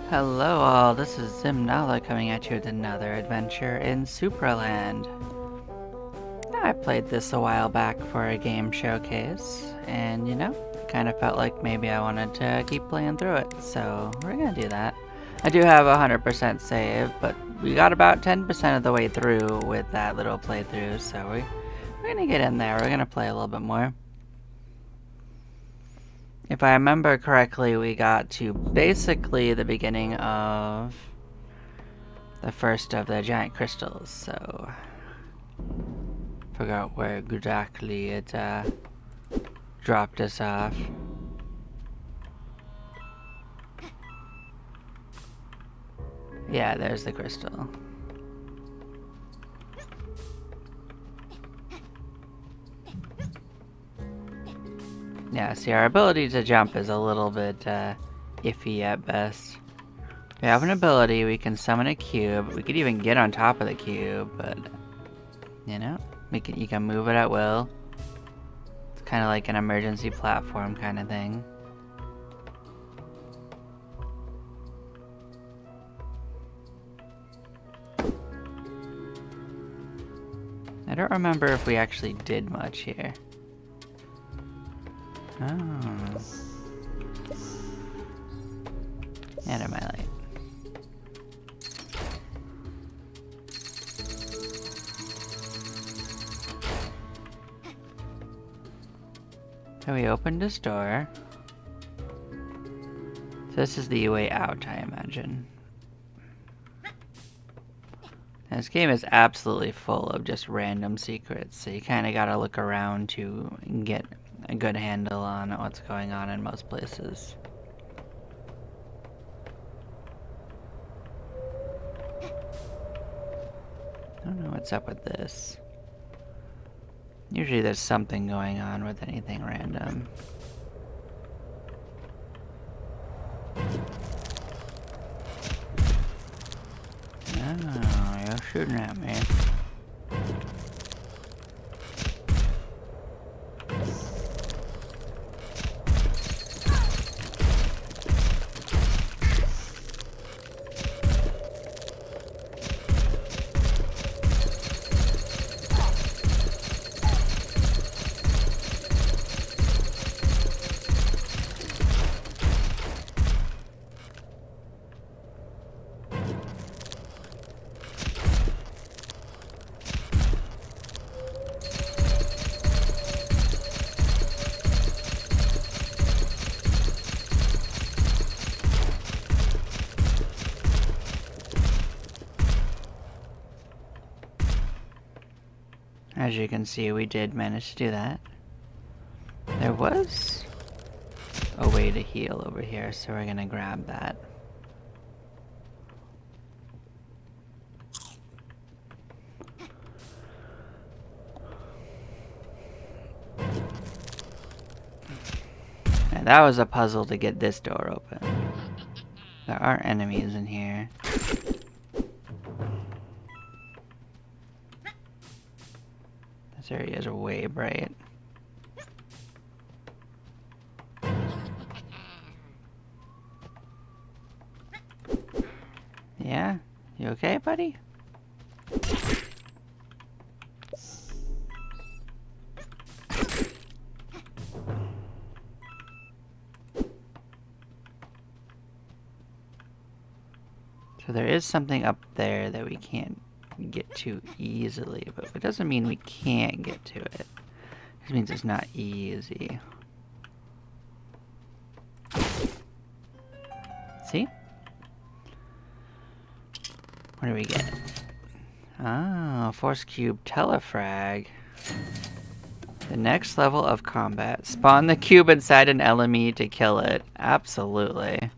Hello all, this is Zimnala coming at you with another adventure in Supraland. I played this a while back for a game showcase, and I kind of felt like maybe I wanted to keep playing through it, so we're gonna do that. I do have 100% save, but we got about 10% of the way through with that little playthrough, so we're gonna get in there, we're gonna play a little bit more. If I remember correctly, we got to basically the beginning of the first of the giant crystals, so forgot where exactly it dropped us off. Yeah, there's the crystal. Yeah, see, our ability to jump is a little bit iffy at best. We have an ability, we can summon a cube. We could even get on top of the cube, but you can move it at will. It's kind of like an emergency platform kind of thing. I don't remember if we actually did much here. Oh. And my light. So we opened this door. So this is the way out, I imagine. And this game is absolutely full of just random secrets, so you kind of gotta look around to get a good handle on what's going on in most places. I don't know what's up with this. Usually there's something going on with anything random. Oh, you're shooting at me. As you can see, we did manage to do that. There was a way to heal over here, so we're gonna grab that. And that was a puzzle to get this door open. There are enemies in here. This area is way bright. Yeah? You okay, buddy? So there is something up there that we can't get to easily, but it doesn't mean we can't get to it. It just means it's not easy. See? What do we get? Oh, Force Cube Telefrag. The next level of combat. Spawn the cube inside an enemy to kill it. Absolutely.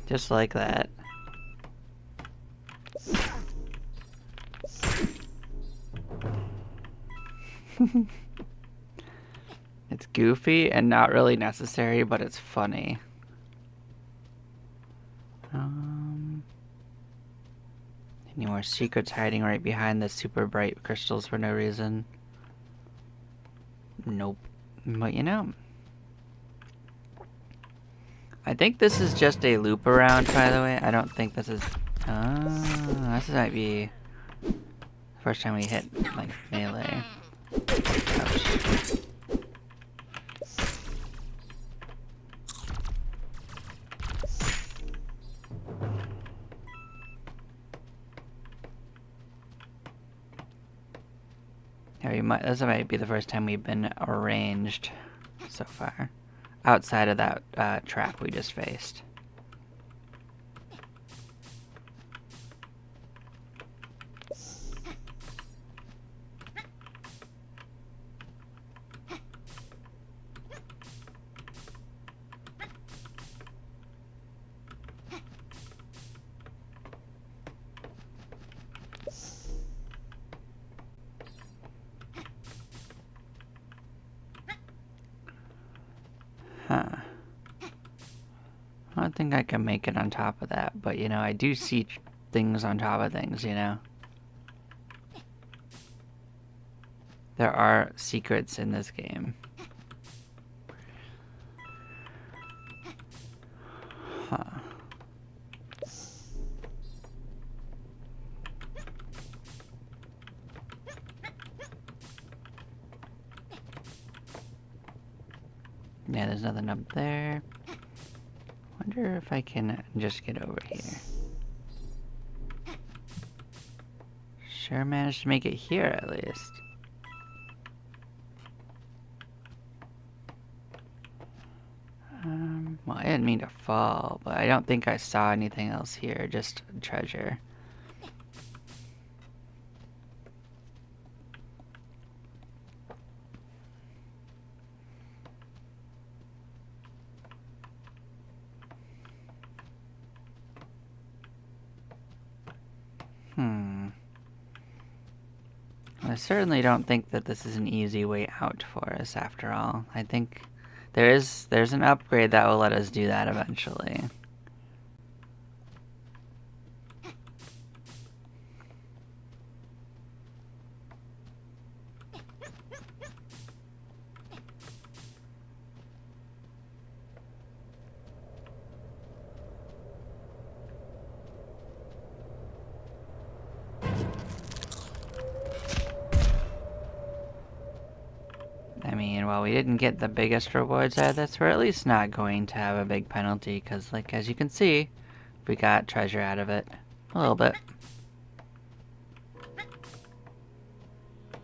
Just like that. It's goofy and not really necessary, but it's funny. Any more more secrets hiding right behind the super bright crystals for no reason. Nope. But you know, I think this is just a loop around, by the way. I don't think this is... this might be the first time we hit, like, melee. Ouch. Yeah, this might be the first time we've been arranged so far. Outside of that trap we just faced. Huh. I don't think I can make it on top of that, but you know, I do see things on top of things, you know? There are secrets in this game. Huh. Yeah, there's nothing up there. Wonder if I can just get over here. Sure managed to make it here at least. Well, I didn't mean to fall, but I don't think I saw anything else here, just treasure. I certainly don't think that this is an easy way out for us after all. I think there's an upgrade that will let us do that eventually. I mean, while we didn't get the biggest rewards out of this, we're at least not going to have a big penalty, because, like, as you can see, we got treasure out of it. A little bit.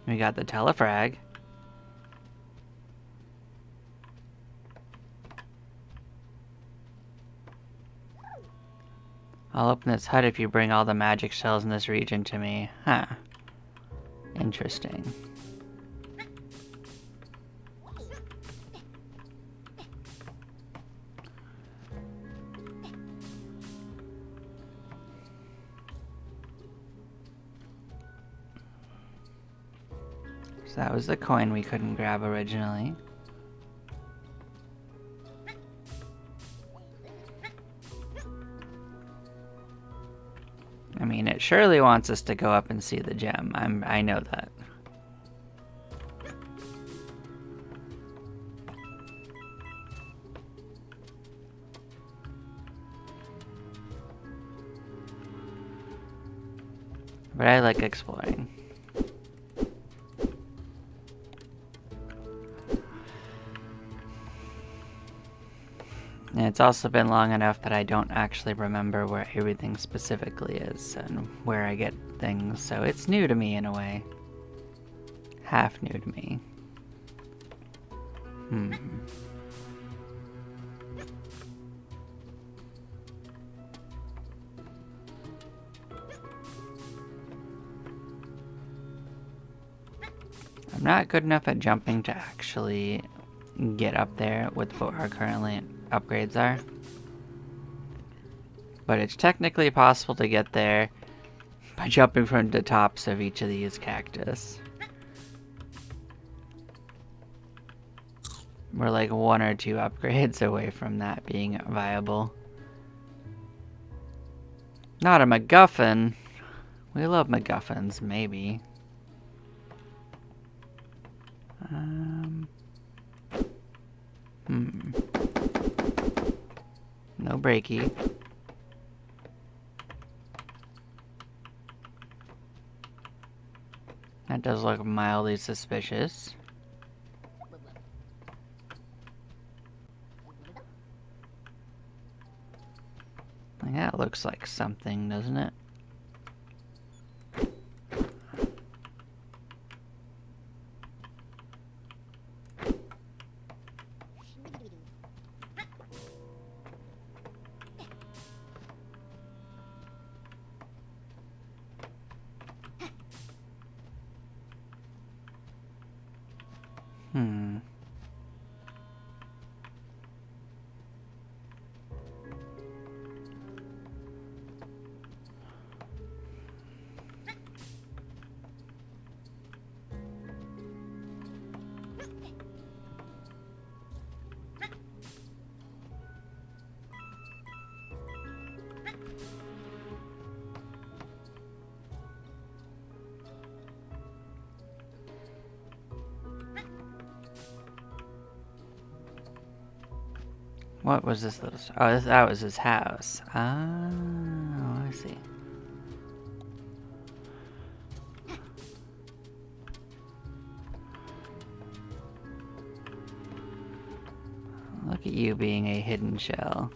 We got the telefrag. I'll open this hut if you bring all the magic shells in this region to me. Huh. Interesting. So that was the coin we couldn't grab originally. I mean, it surely wants us to go up and see the gem. I know that. But I like exploring. And it's also been long enough that I don't actually remember where everything specifically is and where I get things, so it's new to me in a way. Half new to me. I'm not good enough at jumping to actually get up there with what our currently upgrades are. But it's technically possible to get there by jumping from the tops of each of these cactus. We're like 1 or 2 upgrades away from that being viable. Not a MacGuffin. We love MacGuffins, maybe. No breaky. That does look mildly suspicious. That looks like something, doesn't it? What was this little... Oh, that was his house. Oh, I see. Look at you being a hidden shell.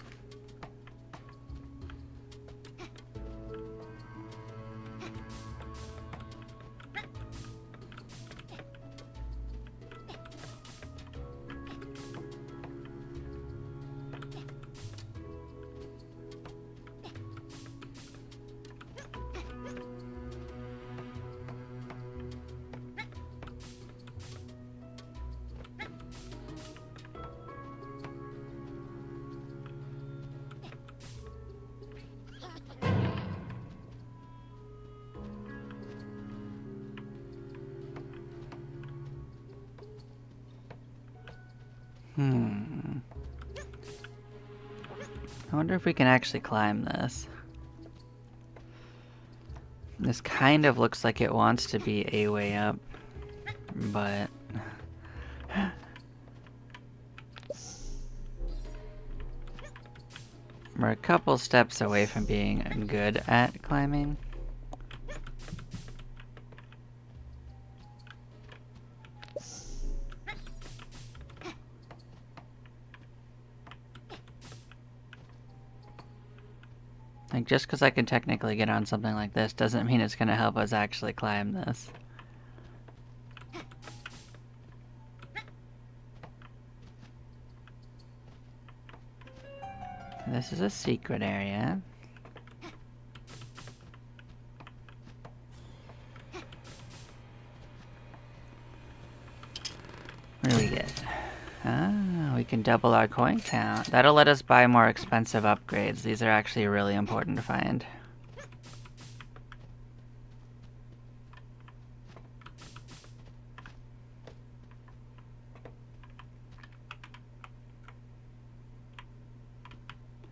I wonder if we can actually climb this. This kind of looks like it wants to be a way up, but... We're a couple steps away from being good at climbing. Like, just because I can technically get on something like this doesn't mean it's going to help us actually climb this. This is a secret area. What do we get? Ah, we can double our coin count. That'll let us buy more expensive upgrades. These are actually really important to find.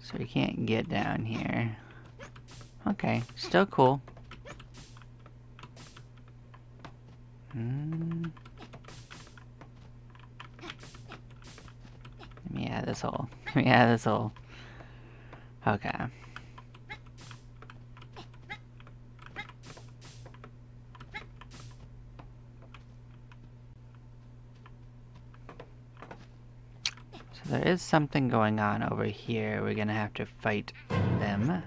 So we can't get down here. Okay, still cool. Yeah, this hole. Yeah, this hole. Okay. So there is something going on over here. We're gonna have to fight them.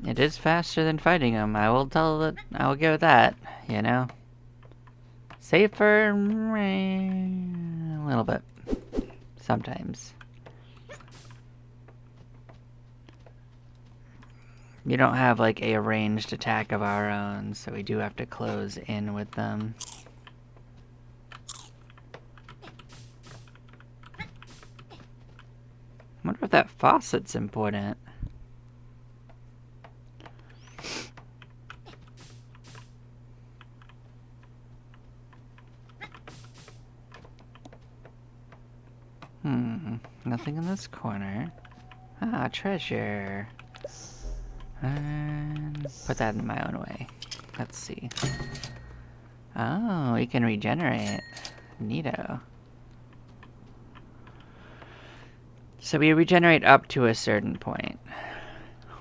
It is faster than fighting them. I will give it that, you know. Safer, a little bit, sometimes. We don't have like a ranged attack of our own, so we do have to close in with them. if that faucet's important. Nothing in this corner. Ah, treasure. And put that in my own way. Let's see. Oh, we can regenerate. Neato. So we regenerate up to a certain point.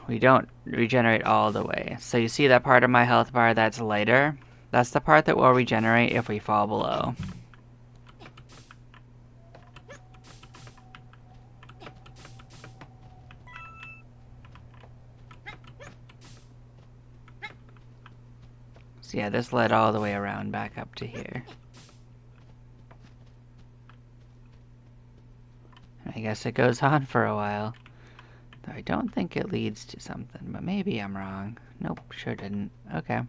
We don't regenerate all the way. So you see that part of my health bar that's lighter? That's the part that will regenerate if we fall below. So yeah, this led all the way around back up to here. I guess it goes on for a while. Though I don't think it leads to something, but maybe I'm wrong. Nope, sure didn't. Okay.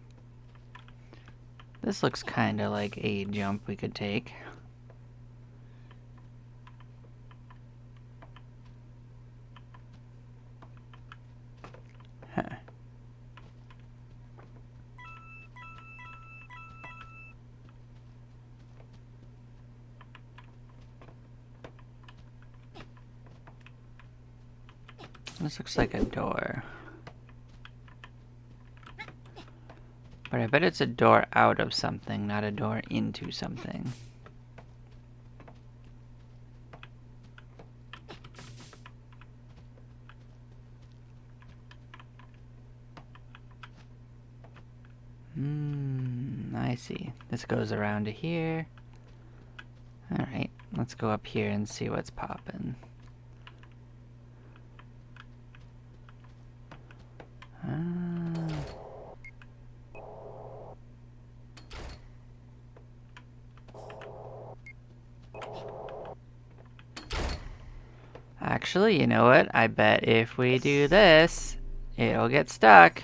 This looks kinda like a jump we could take. Huh. This looks like a door. But I bet it's a door out of something, not a door into something. I see. This goes around to here. Alright, let's go up here and see what's poppin'. Actually, you know what? I bet if we do this, it'll get stuck.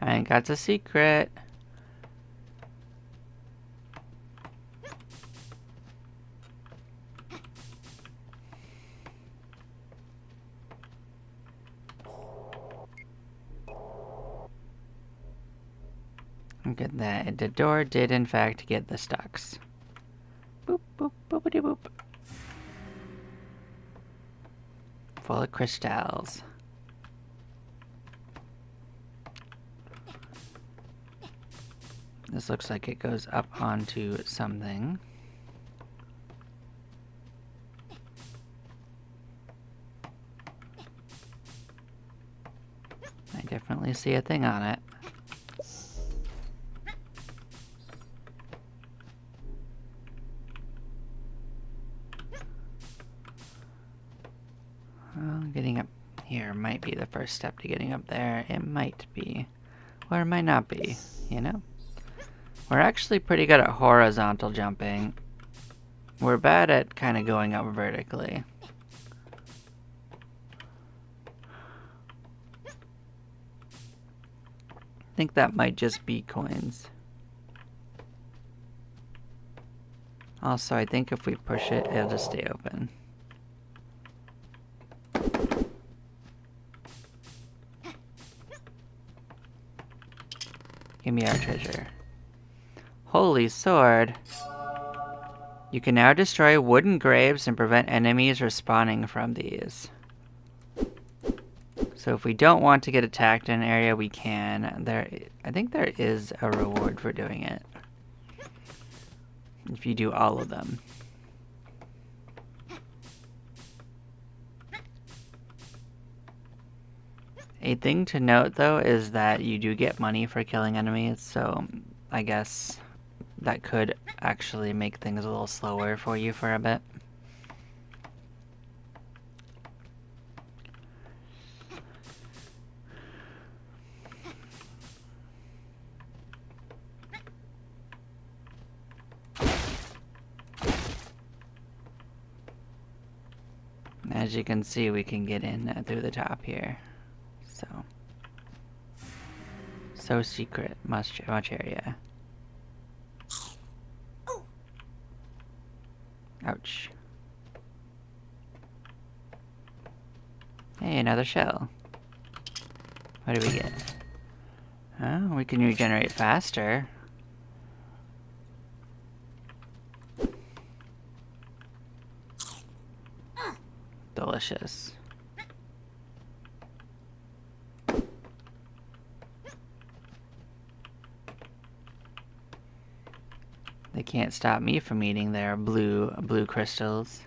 I think that's a secret. Look at that. The door did, in fact, get the stucks. Boop, boop, boopity boop. Full of crystals. This looks like it goes up onto something. I definitely see a thing on it. Well, getting up here might be the first step to getting up there. It might be. Or it might not be, you know? We're actually pretty good at horizontal jumping. We're bad at kind of going up vertically. I think that might just be coins. Also, I think if we push it, it'll just stay open. Give me our treasure. Holy sword. You can now destroy wooden graves and prevent enemies respawning from these. So if we don't want to get attacked in an area, we can. I think there is a reward for doing it. If you do all of them. A thing to note, though, is that you do get money for killing enemies, so I guess that could actually make things a little slower for you for a bit. As you can see, we can get in through the top here. So secret, much area. Ouch. Hey, another shell. What do we get? Oh, we can regenerate faster. Delicious. They can't stop me from eating their blue crystals.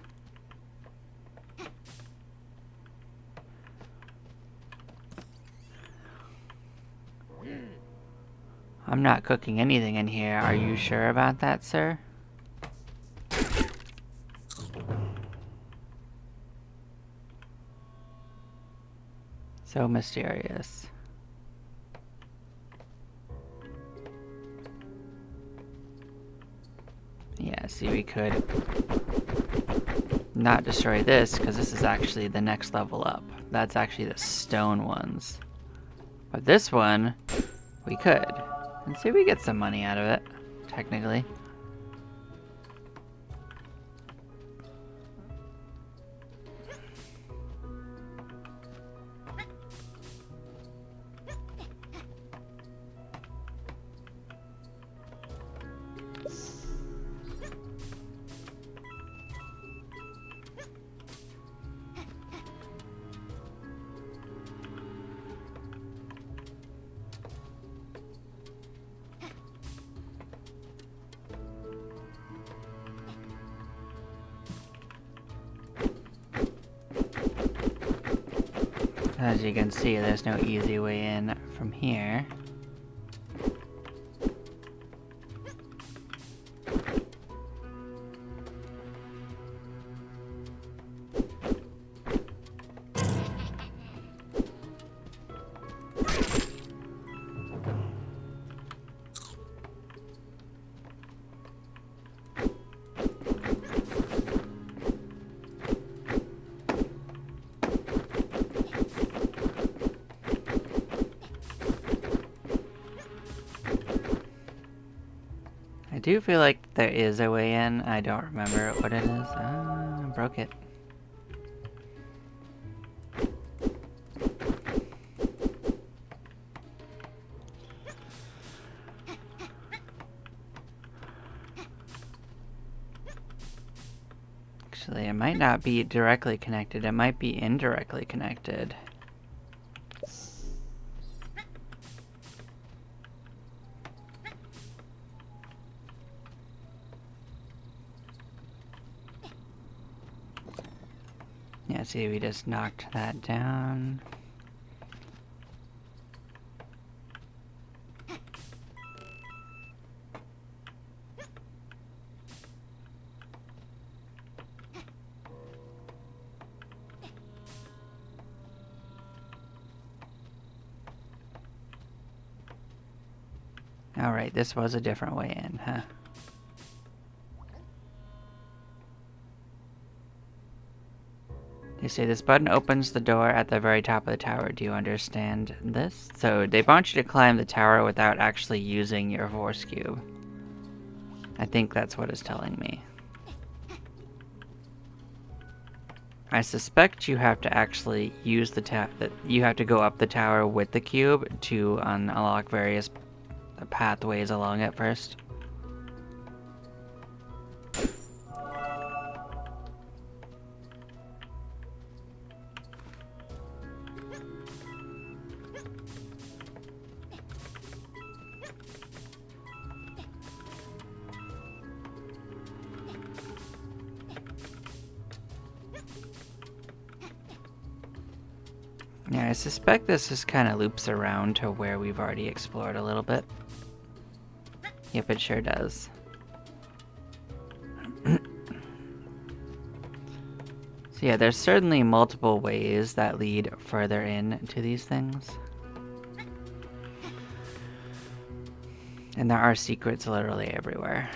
I'm not cooking anything in here. Are you sure about that, sir? So mysterious. Yeah, see, we could not destroy this, because this is actually the next level up. That's actually the stone ones. But this one, we could. And see, we get some money out of it, technically. As you can see, there's no easy way in from here. I do feel like there is a way in. I don't remember what it is. Ah, I broke it. Actually, it might not be directly connected. It might be indirectly connected. Yeah, see, we just knocked that down. Alright, this was a different way in, huh? They say this button opens the door at the very top of the tower. Do you understand this? So they want you to climb the tower without actually using your force cube. I think that's what it's telling me. I suspect you have to actually use that you have to go up the tower with the cube to unlock various pathways along it first. Yeah, I suspect this just kind of loops around to where we've already explored a little bit. Yep, it sure does. So yeah, there's certainly multiple ways that lead further in to these things. And there are secrets literally everywhere.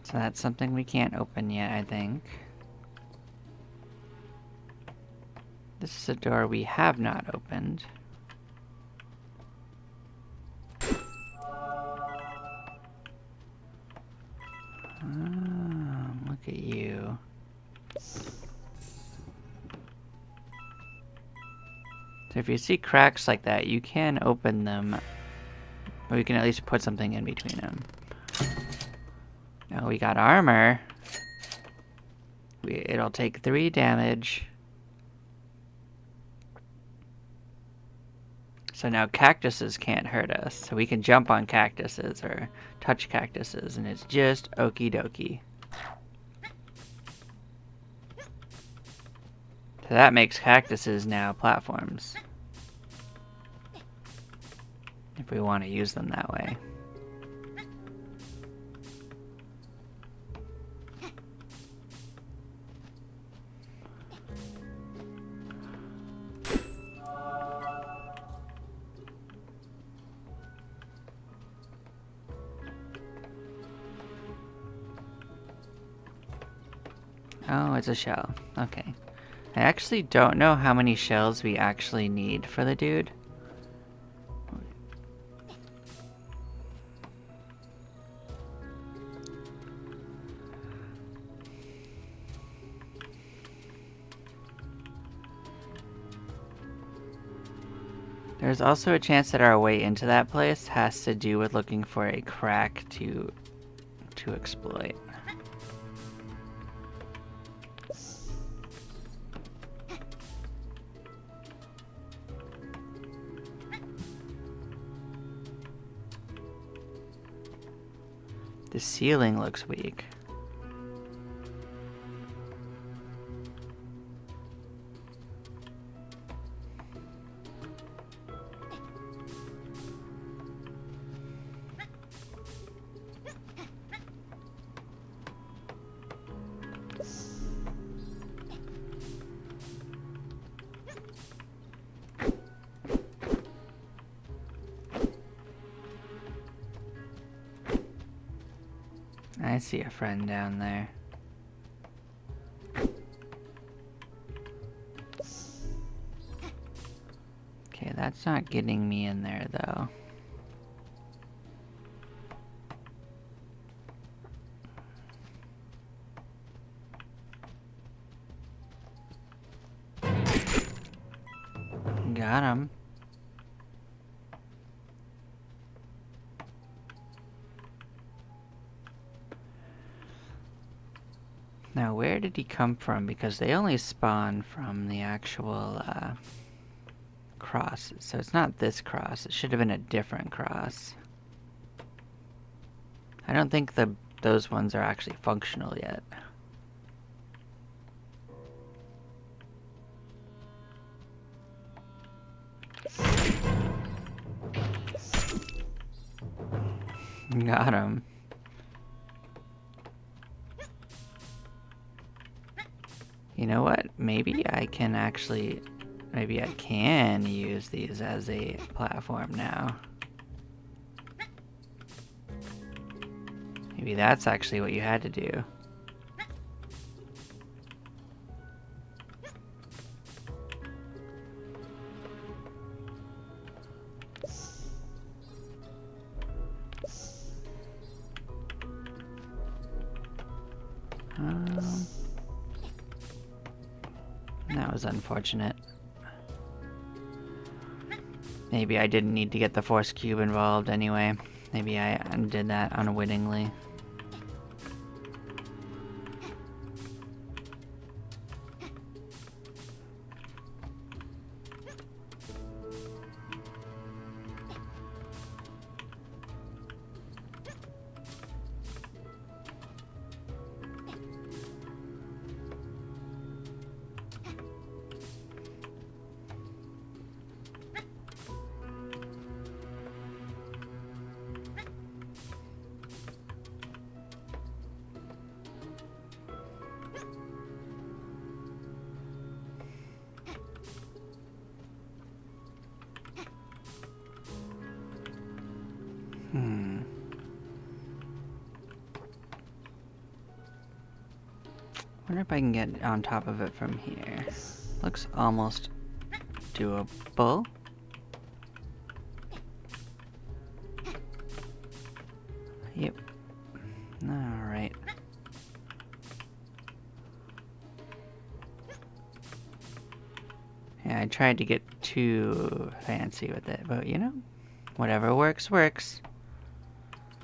So that's something we can't open yet, I think. This is a door we have not opened. Oh, look at you. So if you see cracks like that, you can open them. Or you can at least put something in between them. Now we got armor. It'll take 3 damage. So now cactuses can't hurt us. So we can jump on cactuses or touch cactuses, and it's just okie dokie. So that makes cactuses now platforms. If we want to use them that way. Oh, it's a shell. Okay. I actually don't know how many shells we actually need for the dude. There's also a chance that our way into that place has to do with looking for a crack to exploit. The ceiling looks weak. I see a friend down there. Okay, that's not getting me in there though. Got him. Now, where did he come from? Because they only spawn from the actual crosses. So it's not this cross. It should have been a different cross. I don't think those ones are actually functional yet. Got him. You know what? Maybe I can use these as a platform now. Maybe that's actually what you had to do. That was unfortunate. Maybe I didn't need to get the force cube involved anyway. Maybe I did that unwittingly. Wonder if I can get on top of it from here. Looks almost doable. Yep. Alright. Yeah, I tried to get too fancy with it, but you know, whatever works, works.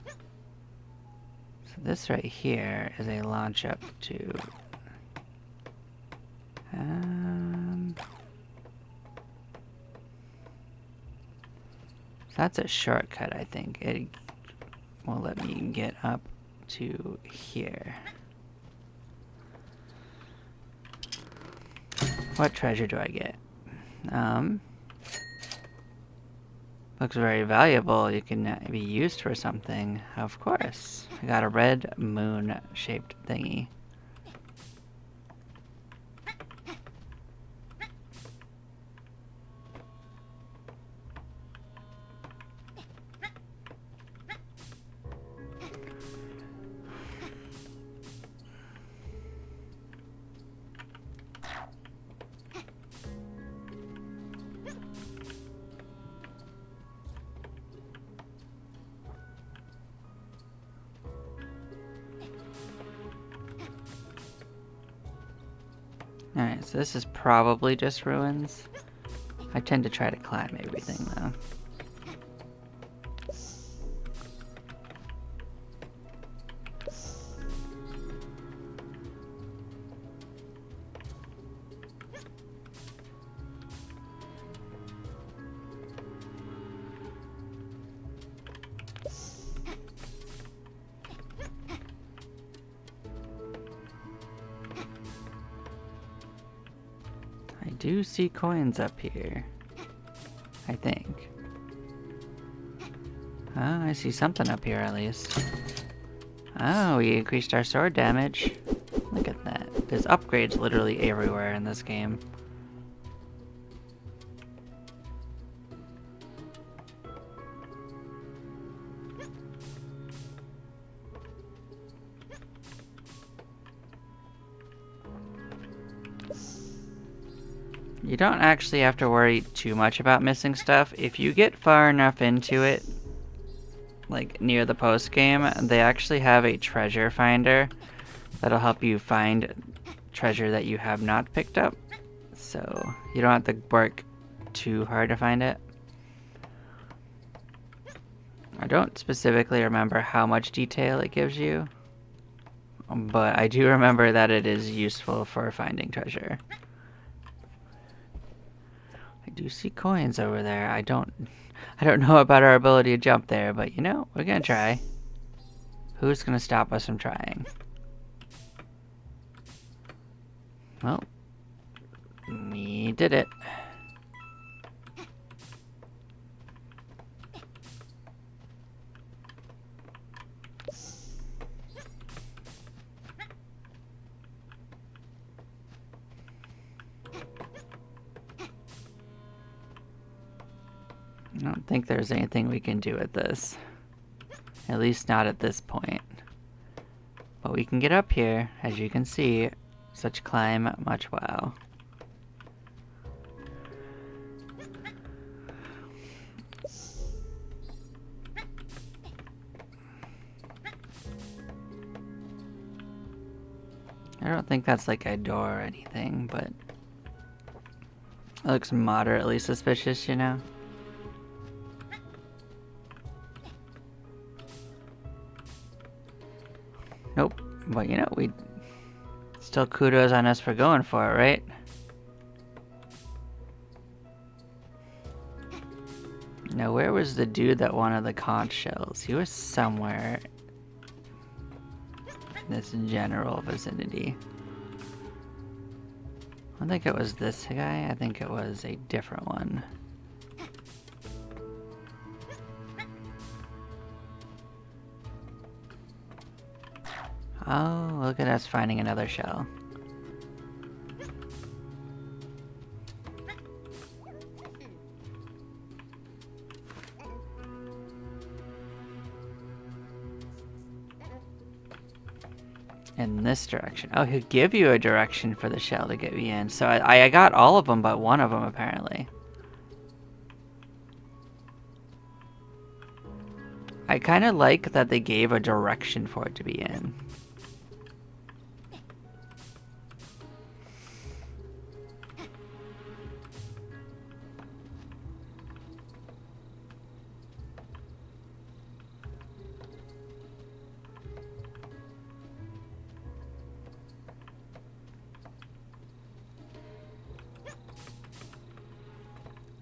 So this right here is a launch up to... so that's a shortcut, I think. It will let me get up to here. What treasure do I get? Looks very valuable. You can be used for something. Of course. I got a red moon-shaped thingy. Alright, so this is probably just ruins. I tend to try to climb everything, though. I do see coins up here. I think. Oh, I see something up here at least. Oh, we increased our sword damage. Look at that. There's upgrades literally everywhere in this game. You don't actually have to worry too much about missing stuff. If you get far enough into it, like near the post game, they actually have a treasure finder that'll help you find treasure that you have not picked up. So you don't have to work too hard to find it. I don't specifically remember how much detail it gives you, but I do remember that it is useful for finding treasure. I do see coins over there. I don't know about our ability to jump there, but you know, we're gonna try. Who's gonna stop us from trying? Well, we did it. I don't think there's anything we can do with this. At least not at this point. But we can get up here, as you can see. Such climb, much wow. I don't think that's like a door or anything, but it looks moderately suspicious, you know? Nope, but you know, we still kudos on us for going for it, right? Now, where was the dude that wanted the conch shells? He was somewhere in this general vicinity. I don't think it was this guy. I think it was a different one. Oh, look at us finding another shell. In this direction. Oh, he'll give you a direction for the shell to get you in. So I got all of them but one of them, apparently. I kind of like that they gave a direction for it to be in.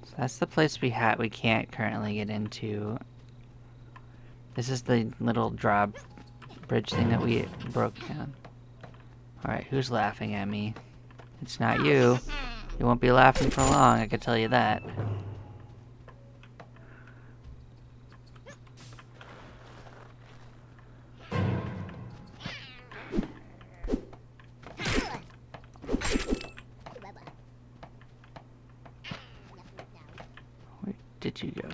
So that's the place we can't currently get into. This is the little drop bridge thing that we broke down. Alright, who's laughing at me? It's not you. You won't be laughing for long, I can tell you that. Where did you go?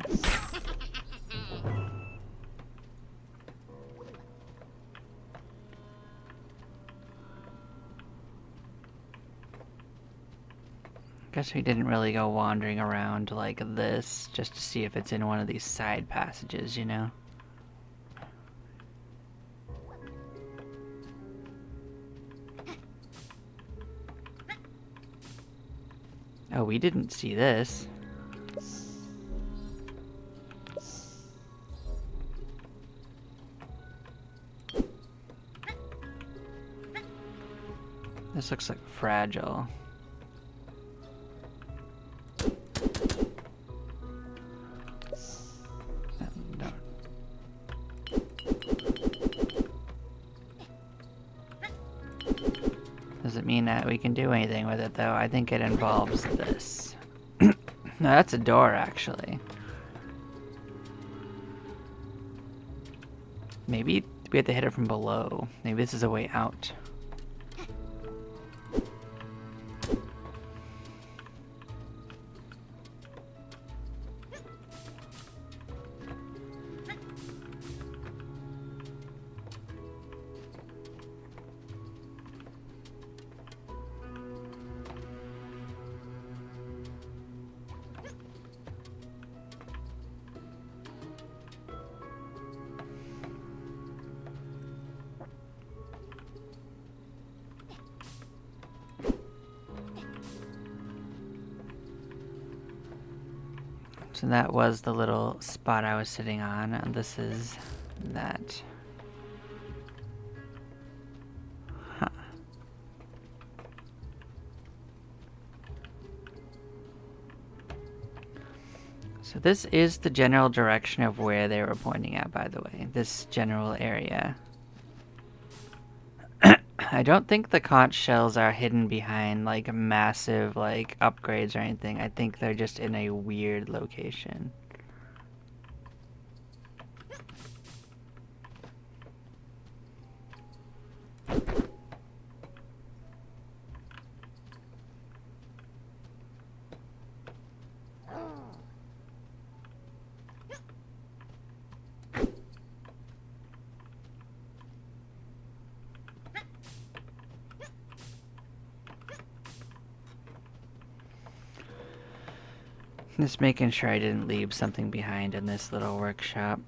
Guess we didn't really go wandering around like this just to see if it's in one of these side passages, you know? Oh, we didn't see this. This looks like fragile. No. Doesn't mean that we can do anything with it, though. I think it involves this. No, that's a door, actually. Maybe we have to hit it from below. Maybe this is a way out. So that was the little spot I was sitting on, and this is that. Huh. So this is the general direction of where they were pointing at, by the way. This general area. I don't think the conch shells are hidden behind like massive like upgrades or anything. I think they're just in a weird location. Just making sure I didn't leave something behind in this little workshop.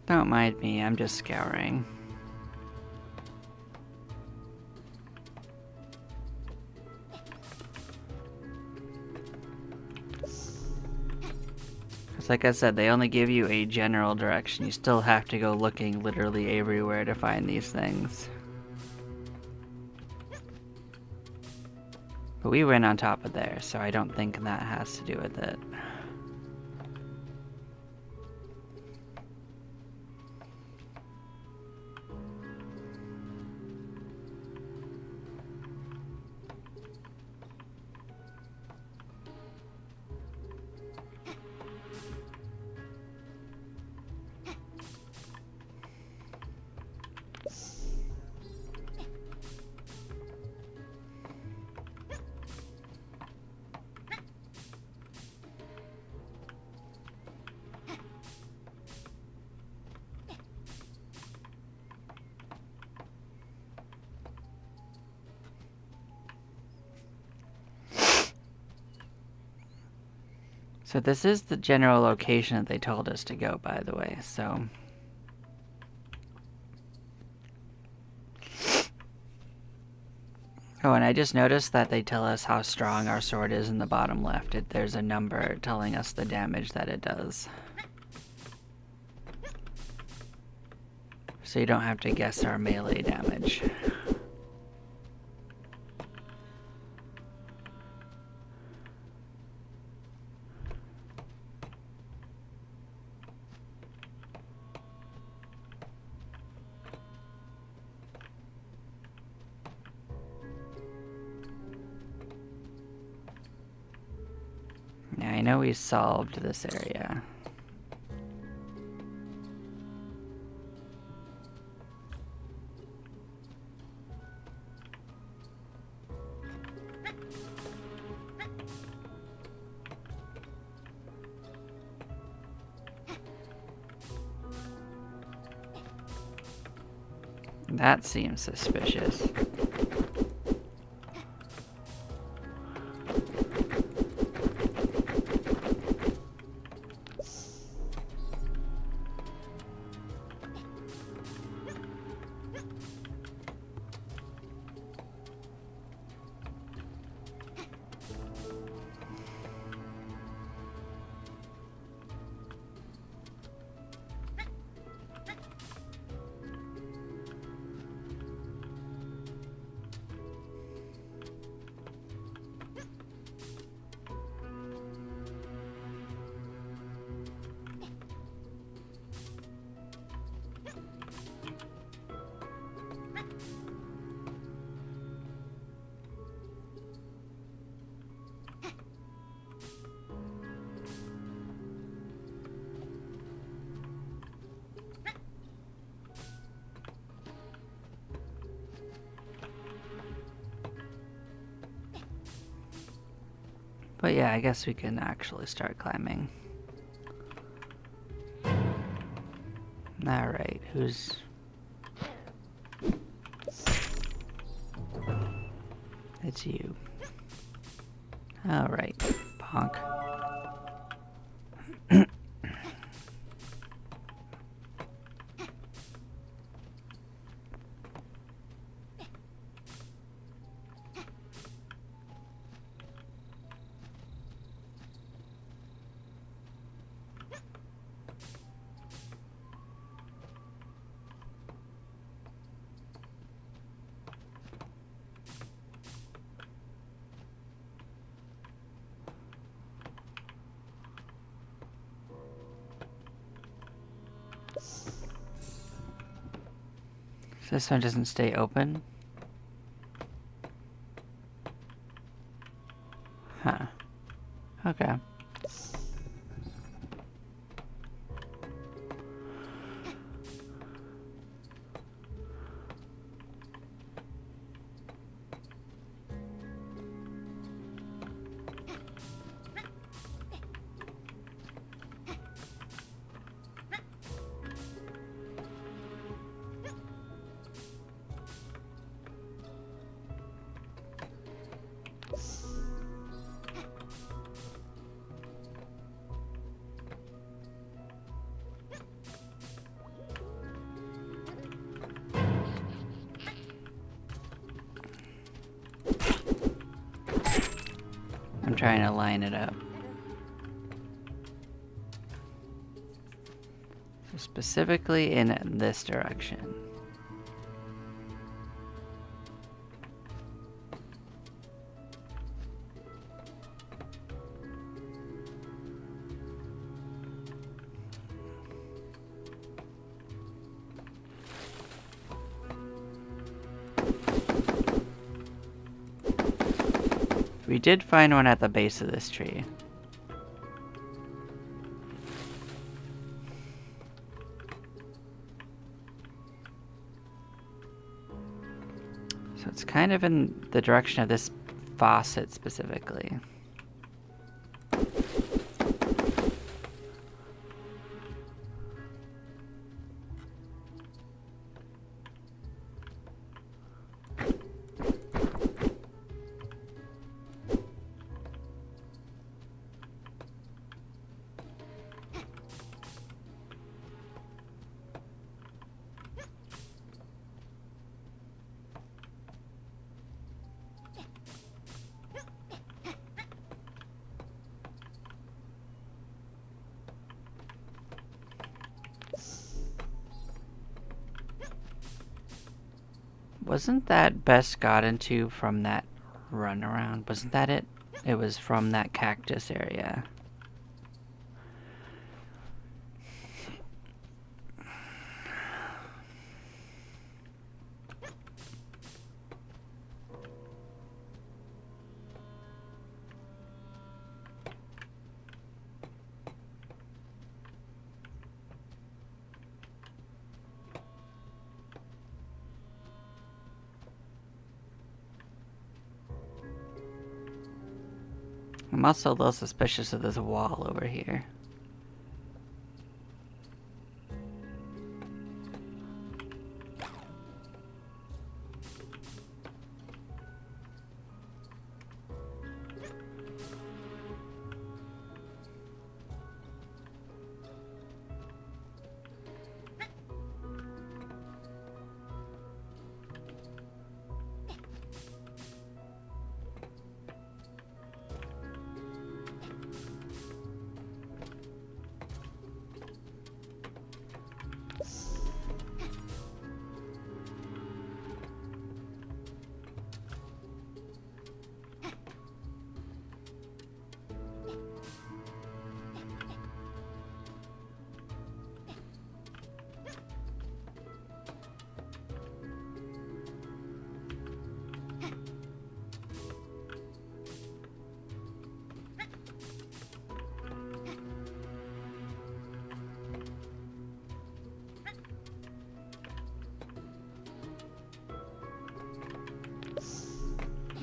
Don't mind me, I'm just scouring. So like I said, they only give you a general direction. You still have to go looking literally everywhere to find these things. But we went on top of there, so I don't think that has to do with it. So this is the general location that they told us to go, by the way, so... Oh, and I just noticed that they tell us how strong our sword is in the bottom left. There's a number telling us the damage that it does. So you don't have to guess our melee damage. Now I know we solved this area. That seems suspicious. But yeah, I guess we can actually start climbing. Alright, who's... It's you. Alright, Ponk. So this one doesn't stay open? Huh. Okay. I'm trying to line it up. So specifically in this direction. We did find one at the base of this tree. So it's kind of in the direction of this faucet specifically. Wasn't that best got into from that runaround? Wasn't that it? It was from that cactus area. I'm also a little suspicious of this wall over here.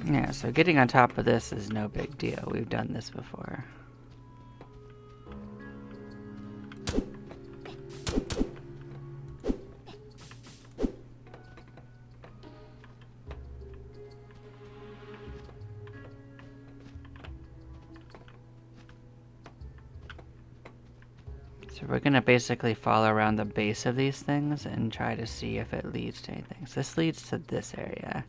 Yeah, so getting on top of this is no big deal. We've done this before. So we're gonna basically follow around the base of these things and try to see if it leads to anything. So this leads to this area.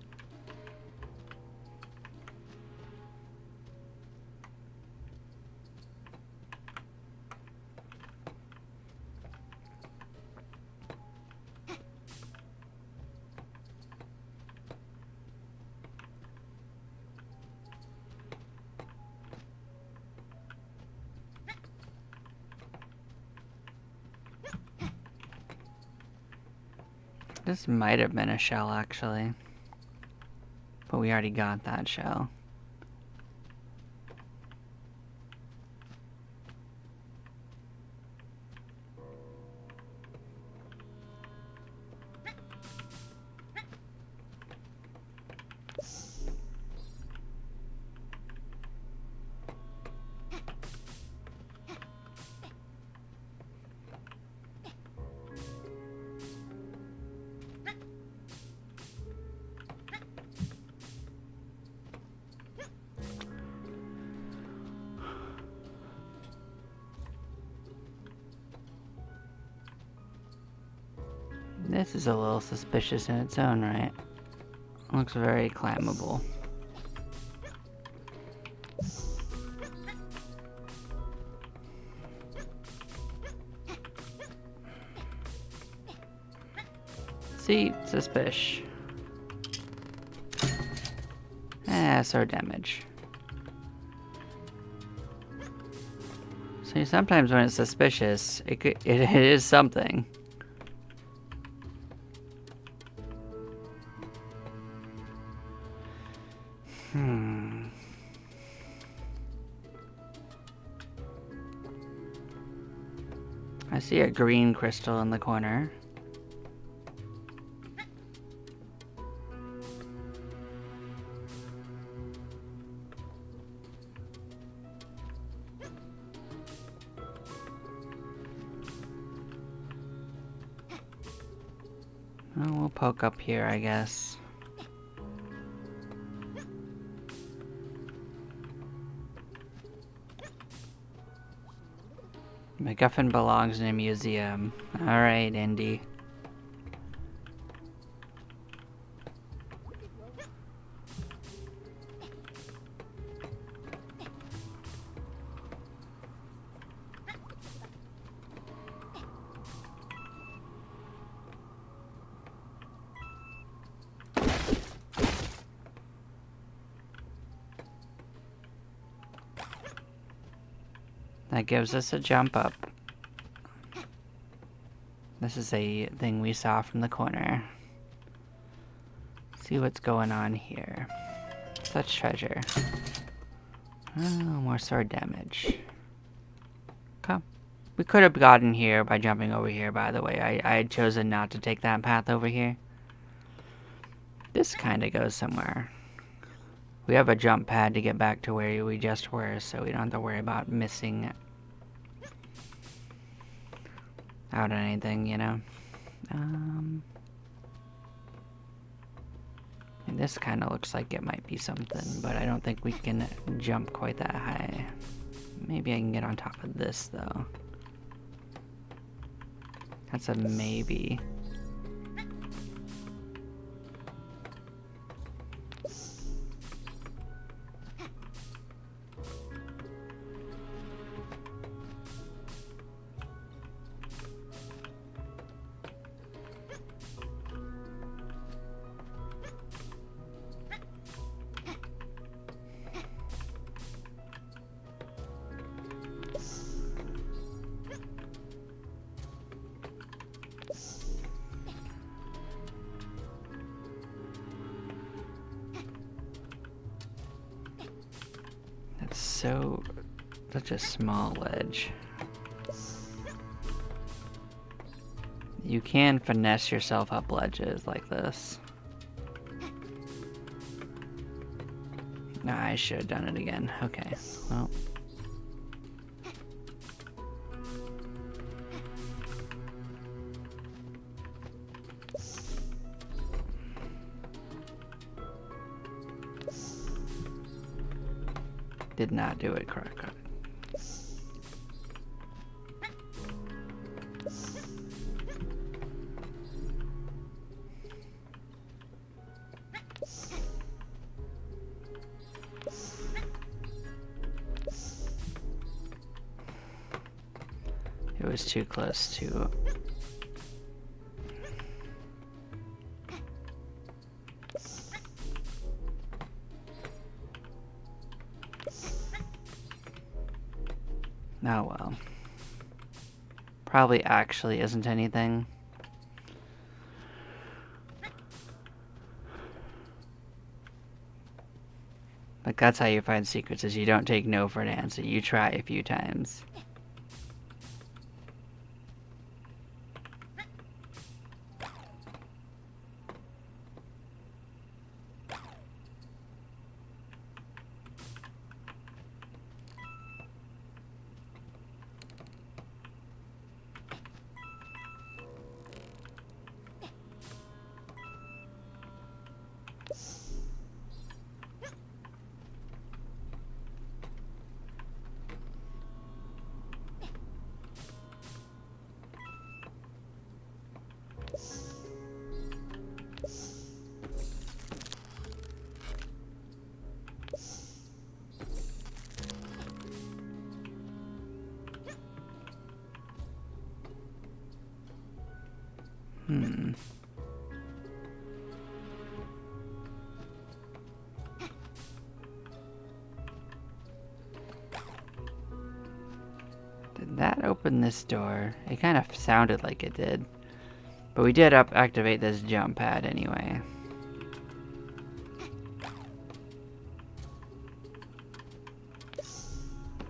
This might have been a shell, actually. But we already got that shell. This is a little suspicious in its own right. Looks very climbable. See, suspicious. Sword damage. See, sometimes when it's suspicious, it is something. I see a green crystal in the corner. Oh, we'll poke up here, I guess. MacGuffin belongs in a museum. Alright, Indy. That gives us a jump up. This is a thing we saw from the corner. See what's going on here. Such treasure. Oh, more sword damage. Okay. We could have gotten here by jumping over here, by the way. I had chosen not to take that path over here. This kind of goes somewhere. We have a jump pad to get back to where we just were, so we don't have to worry about missing out on anything, you know? And this kind of looks like it might be something, but I don't think we can jump quite that high. Maybe I can get on top of this, though. That's a maybe. Such a small ledge. You can finesse yourself up ledges like this. Nah, I should have done it again. Okay, well. Did not do it correctly. It was too close to... Oh well. Probably actually isn't anything. Like, that's how you find secrets, is you don't take no for an answer. You try a few times. Did that open this door? It kind of sounded like it did. But we did activate this jump pad anyway.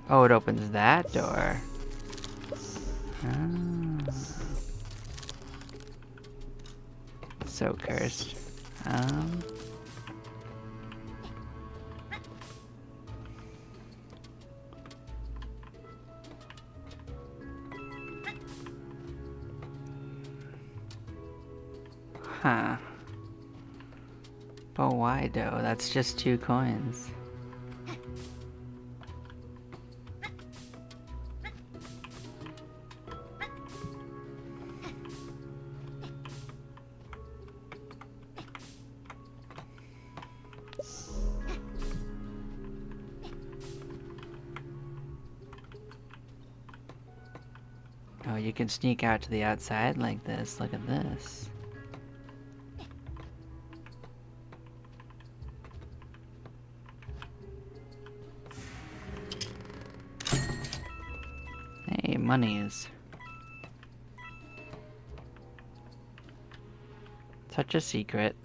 Oh, it opens that door. Ah. So cursed. Huh. But why though? That's just 2 coins. Oh, you can sneak out to the outside like this. Look at this. Hey, monies. Such a secret.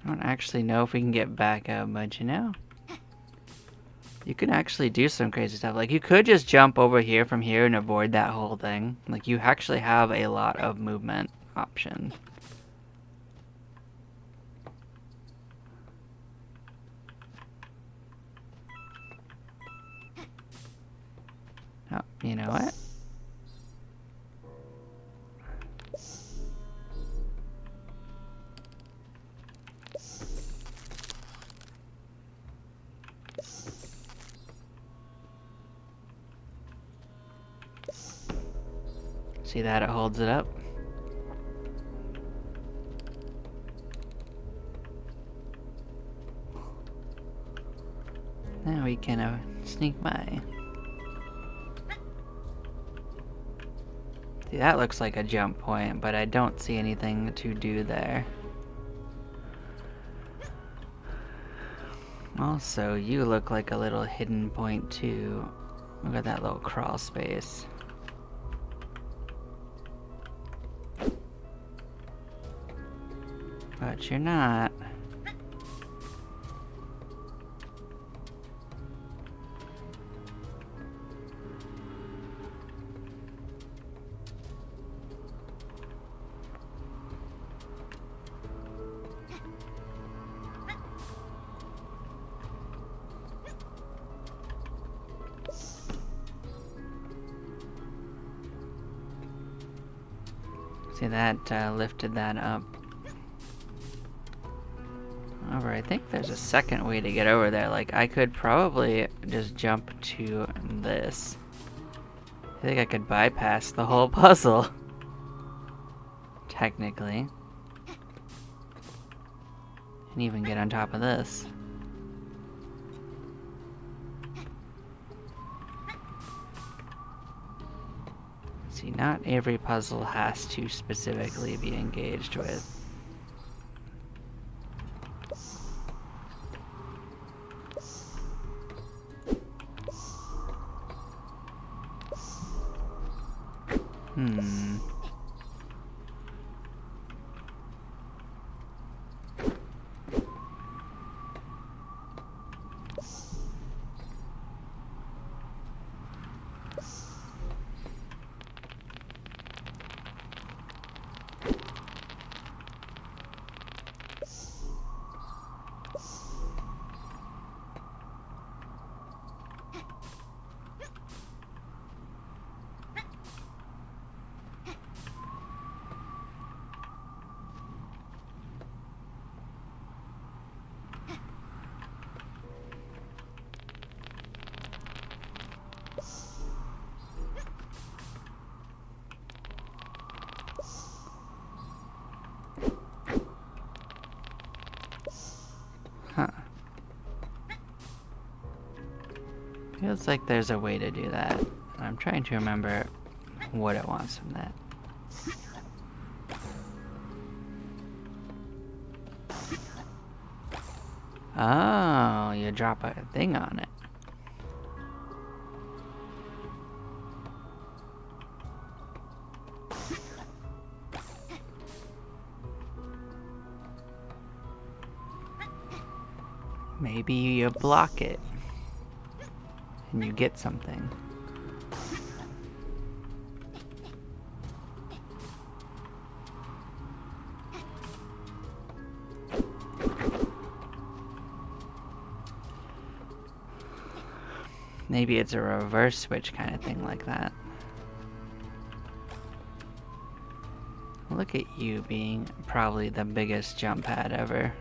I don't actually know if we can get back up, but you know, you can actually do some crazy stuff. Like, you could just jump over here from here and avoid that whole thing. Like, you actually have a lot of movement option. Oh, you know what? See that? It holds it up. Now we can sneak by. See, that looks like a jump point, but I don't see anything to do there. Also, you look like a little hidden point too. Look at that little crawl space. But you're not. See, that lifted that up. However, I think there's a second way to get over there. Like, I could probably just jump to this. I think I could bypass the whole puzzle. Technically. And even get on top of this. See, not every puzzle has to specifically be engaged with. Huh. Feels like there's a way to do that. I'm trying to remember what it wants from that. Oh, you drop a thing on it. Maybe you block it and you get something. Maybe it's a reverse switch kind of thing like that. Look at you being probably the biggest jump pad ever.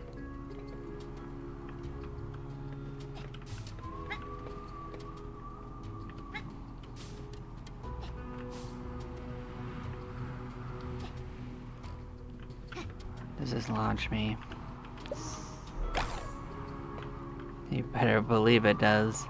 Does this launch me? You better believe it does.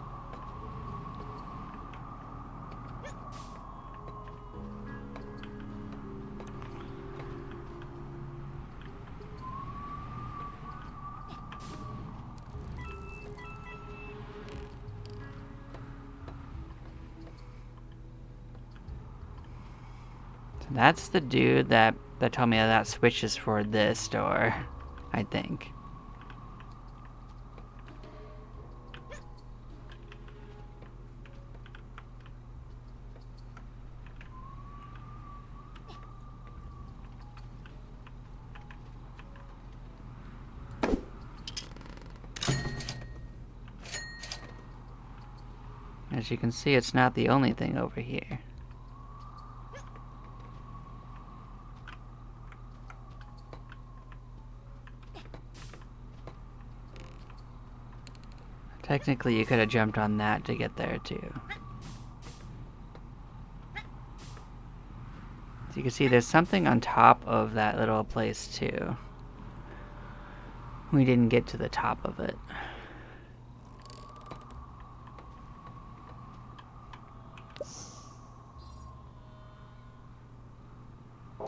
That's the dude that told me that switch is for this door, I think. As you can see, it's not the only thing over here. Technically, you could have jumped on that to get there too. So you can see there's something on top of that little place too. We didn't get to the top of it.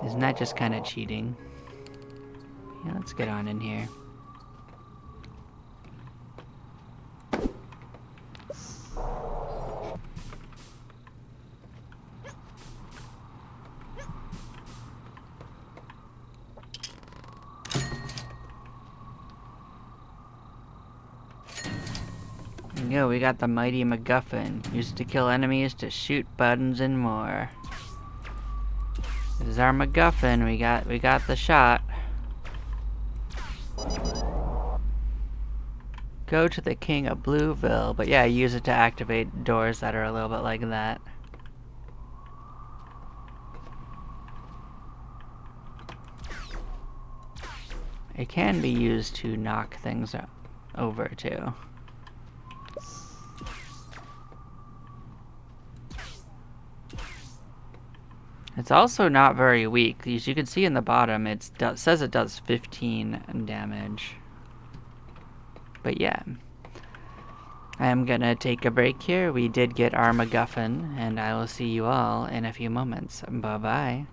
Isn't that just kind of cheating? Yeah, let's get on in here. There you go, we got the mighty MacGuffin. Used to kill enemies, to shoot buttons and more. This is our MacGuffin. We got the shot. Go to the King of Blueville. But yeah, use it to activate doors that are a little bit like that. It can be used to knock things over too. It's also not very weak. As you can see in the bottom, it says it does 15 damage. But yeah. I am gonna take a break here. We did get our MacGuffin, and I will see you all in a few moments. Bye-bye.